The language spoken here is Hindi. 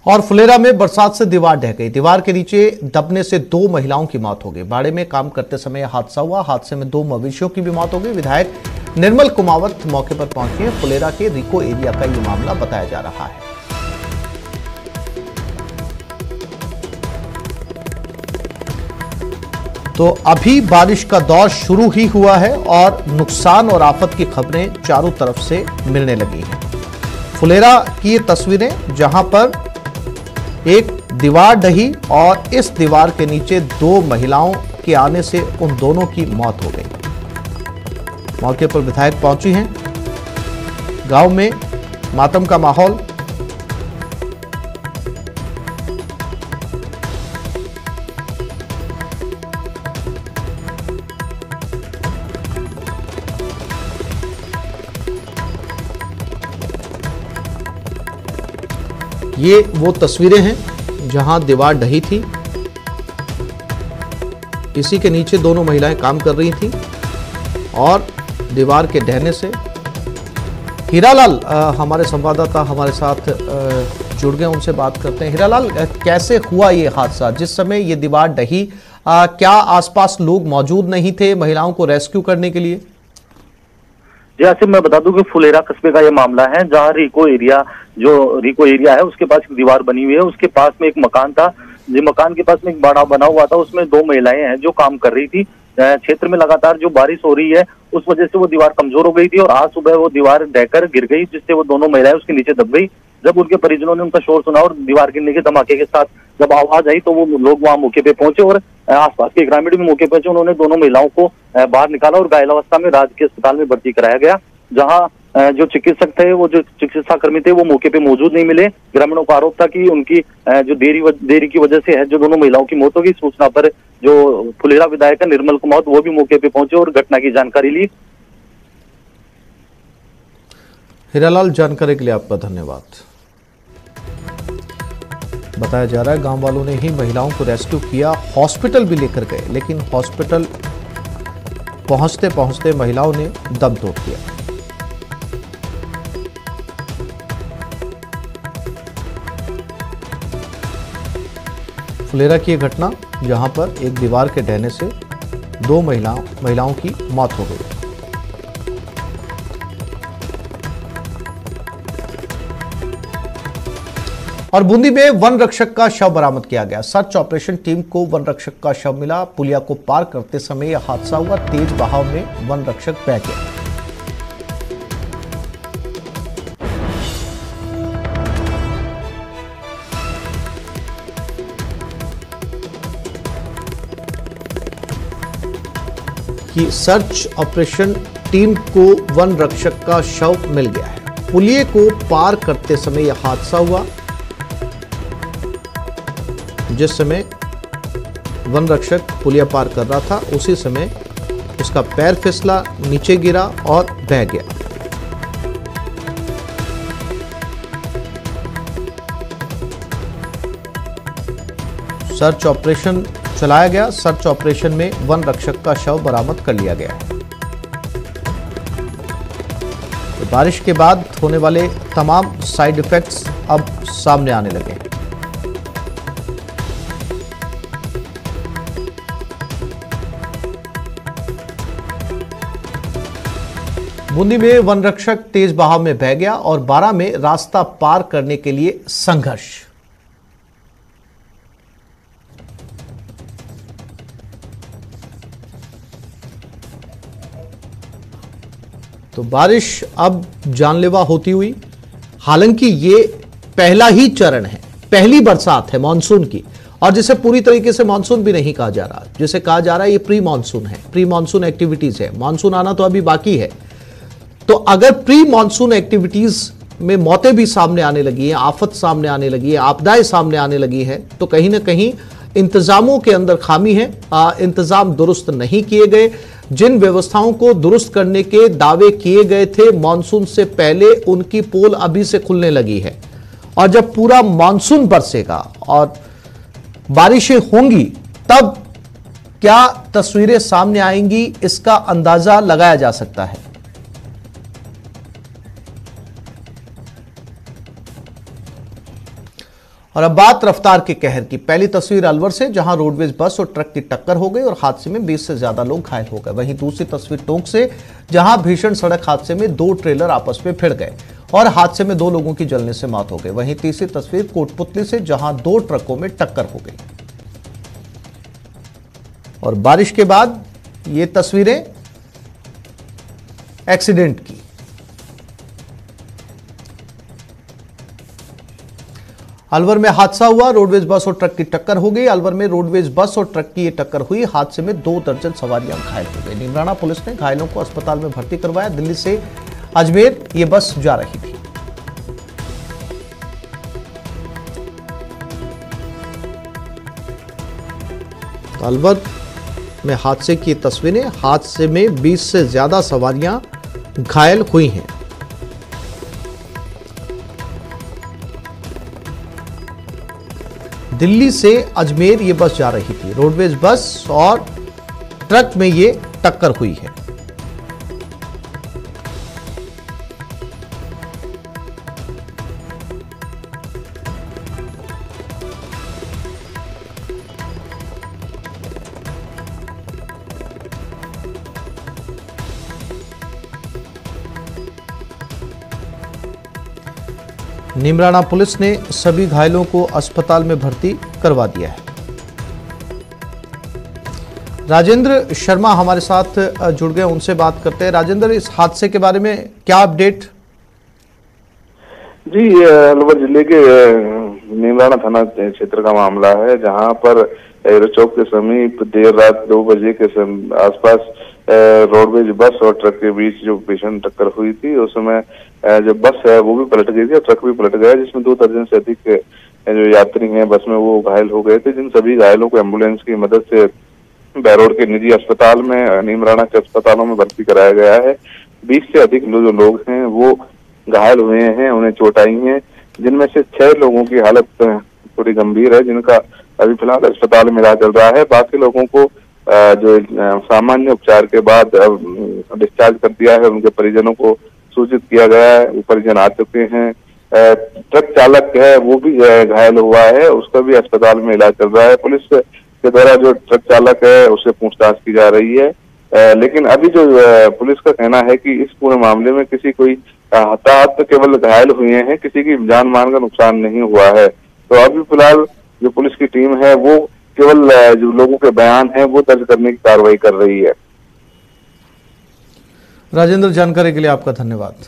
और फुलेरा में बरसात से दीवार ढह गई। दीवार के नीचे दबने से 2 महिलाओं की मौत हो गई। बाड़े में काम करते समय यह हादसा हुआ। हादसे में 2 मवेशियों की भी मौत हो गई। विधायक निर्मल कुमावत मौके पर पहुंचे हैं। फुलेरा के रिको एरिया का यह मामला बताया जा रहा है। तो अभी बारिश का दौर शुरू ही हुआ है और नुकसान और आफत की खबरें चारों तरफ से मिलने लगी हैं। फुलेरा की ये तस्वीरें जहां पर एक दीवार ढही और इस दीवार के नीचे 2 महिलाओं के आने से उन दोनों की मौत हो गई। मौके पर विधायक पहुंची हैं। गांव में मातम का माहौल। ये वो तस्वीरें हैं जहां दीवार ढही थी। इसी के नीचे दोनों महिलाएं काम कर रही थी और दीवार के ढहने से हीरालाल हमारे संवाददाता हमारे साथ जुड़ गए, उनसे बात करते हैं। हीरालाल, कैसे हुआ ये हादसा? जिस समय ये दीवार ढही, क्या आसपास लोग मौजूद नहीं थे महिलाओं को रेस्क्यू करने के लिए? जी आसिफ, मैं बता दूं कि फुलेरा कस्बे का यह मामला है, जहां रिको एरिया है उसके पास एक दीवार बनी हुई है। उसके पास में एक मकान था। जो मकान के पास में एक बाड़ा बना हुआ था, उसमें 2 महिलाएं हैं जो काम कर रही थी। क्षेत्र में लगातार जो बारिश हो रही है उस वजह से वो दीवार कमजोर हो गई थी और आज सुबह वो दीवार ढहकर गिर गई, जिससे वो दोनों महिलाएं उसके नीचे दब गई। जब उनके परिजनों ने उनका शोर सुना और दीवार गिरने के धमाके के साथ जब आवाज आई तो वो लोग वहां मौके पे पहुंचे और आसपास के ग्रामीण भी मौके पे पहुंचे। उन्होंने दोनों महिलाओं को बाहर निकाला और घायल अवस्था में राजकीय अस्पताल में भर्ती कराया गया, जहां जो चिकित्सक थे, वो जो चिकित्सा कर्मी थे, वो मौके पे मौजूद नहीं मिले। ग्रामीणों का आरोप था कि उनकी जो देरी की वजह से है जो दोनों महिलाओं की मौत होगी। सूचना पर जो फुलेरा विधायक है निर्मल कुमावत, वो भी मौके पे पहुंचे और घटना की जानकारी ली। हीरालाल, जानकारी के लिए आपका धन्यवाद। बताया जा रहा है गांव वालों ने ही महिलाओं को रेस्क्यू किया, हॉस्पिटल भी लेकर गए, लेकिन हॉस्पिटल पहुंचते पहुंचते महिलाओं ने दम तोड़ दिया। फुलेरा की यह घटना जहां पर एक दीवार के ढहने से 2 महिलाओं की मौत हो गई। और बूंदी में वन रक्षक का शव बरामद किया गया। सर्च ऑपरेशन टीम को वन रक्षक का शव मिला। पुलिया को पार करते समय यह हादसा हुआ। तेज बहाव में वन रक्षक बह गया। कि सर्च ऑपरेशन टीम को वन रक्षक का शव मिल गया है। पुलिये को पार करते समय यह हादसा हुआ। जिस समय वन रक्षक पुलिया पार कर रहा था उसी समय उसका पैर फिसला, नीचे गिरा और बह गया। सर्च ऑपरेशन चलाया गया। सर्च ऑपरेशन में वन रक्षक का शव बरामद कर लिया गया। तो बारिश के बाद होने वाले तमाम साइड इफेक्ट्स अब सामने आने लगे। बूंदी में वन रक्षक तेज बहाव में बह गया और बारा में रास्ता पार करने के लिए संघर्ष। तो बारिश अब जानलेवा होती हुई, हालांकि ये पहला ही चरण है, पहली बरसात है मानसून की, और जिसे पूरी तरीके से मानसून भी नहीं कहा जा रहा। जिसे कहा जा रहा है ये प्री मानसून है, प्री मानसून एक्टिविटीज है। मानसून आना तो अभी बाकी है। तो अगर प्री मानसून एक्टिविटीज में मौतें भी सामने आने लगी हैं, आफत सामने आने लगी है, आपदाएं सामने आने लगी है, तो कहीं ना कहीं इंतजामों के अंदर खामी है। इंतजाम दुरुस्त नहीं किए गए। जिन व्यवस्थाओं को दुरुस्त करने के दावे किए गए थे मानसून से पहले, उनकी पोल अभी से खुलने लगी है। और जब पूरा मानसून बरसेगा और बारिशें होंगी, तब क्या तस्वीरें सामने आएंगी, इसका अंदाजा लगाया जा सकता है। और अब बात रफ्तार के कहर की। पहली तस्वीर अलवर से, जहां रोडवेज बस और ट्रक की टक्कर हो गई और हादसे में 20 से ज्यादा लोग घायल हो गए। वहीं दूसरी तस्वीर टोंक से, जहां भीषण सड़क हादसे में 2 ट्रेलर आपस में भिड़ गए और हादसे में 2 लोगों की जलने से मौत हो गई। वहीं तीसरी तस्वीर कोटपुतली से, जहां 2 ट्रकों में टक्कर हो गई। और बारिश के बाद ये तस्वीरें एक्सीडेंट की। अलवर में हादसा हुआ, रोडवेज बस और ट्रक की टक्कर हो गई। अलवर में रोडवेज बस और ट्रक की ये टक्कर हुई। हादसे में 2 दर्जन सवारियां घायल हो गई। नीमराना पुलिस ने घायलों को अस्पताल में भर्ती करवाया। दिल्ली से अजमेर ये बस जा रही थी। अलवर में हादसे की तस्वीरें। हादसे में 20 से ज्यादा सवारियां घायल हुई हैं। दिल्ली से अजमेर ये बस जा रही थी। रोडवेज बस और ट्रक में ये टक्कर हुई है। नीमराना पुलिस ने सभी घायलों को अस्पताल में भर्ती करवा दिया है। राजेंद्र शर्मा हमारे साथ जुड़ गए, उनसे बात करते हैं। राजेंद्र, इस हादसे के बारे में क्या अपडेट? जी, अलवर जिले के नीमराना थाना क्षेत्र का मामला है, जहां पर एरो चौक के समीप देर रात 2 बजे के आसपास रोडवेज बस और ट्रक के बीच जो भीषण टक्कर हुई थी, उस समय जो बस है वो भी पलट गई थी और ट्रक भी पलट गया, जिसमें 2 दर्जन से अधिक जो यात्री हैं बस में वो घायल हो गए थे। जिन सभी घायलों को एम्बुलेंस की मदद से बहरोड के निजी अस्पताल में, नीमराना के अस्पतालों में भर्ती कराया गया है। 20 से अधिक जो लोग हैं वो घायल हुए हैं, उन्हें चोट आई है, जिनमें से 6 लोगों की हालत थोड़ी गंभीर है, जिनका अभी फिलहाल अस्पताल में इलाज चल रहा है। बाकी लोगों को जो सामान्य उपचार के बाद डिस्चार्ज कर दिया है, उनके परिजनों को सूचित किया गया है, वो परिजन आ चुके हैं। ट्रक चालक है वो भी घायल हुआ है, उसका भी अस्पताल में इलाज चल रहा है। पुलिस के द्वारा जो ट्रक चालक है उससे पूछताछ की जा रही है, लेकिन अभी जो पुलिस का कहना है कि इस पूरे मामले में किसी कोई हताहत केवल घायल हुए हैं, किसी की जान माल का नुकसान नहीं हुआ है। तो अभी फिलहाल जो पुलिस की टीम है वो केवल जो लोगों के बयान है वो दर्ज करने की कार्रवाई कर रही है। राजेंद्र, जानकारी के लिए आपका धन्यवाद।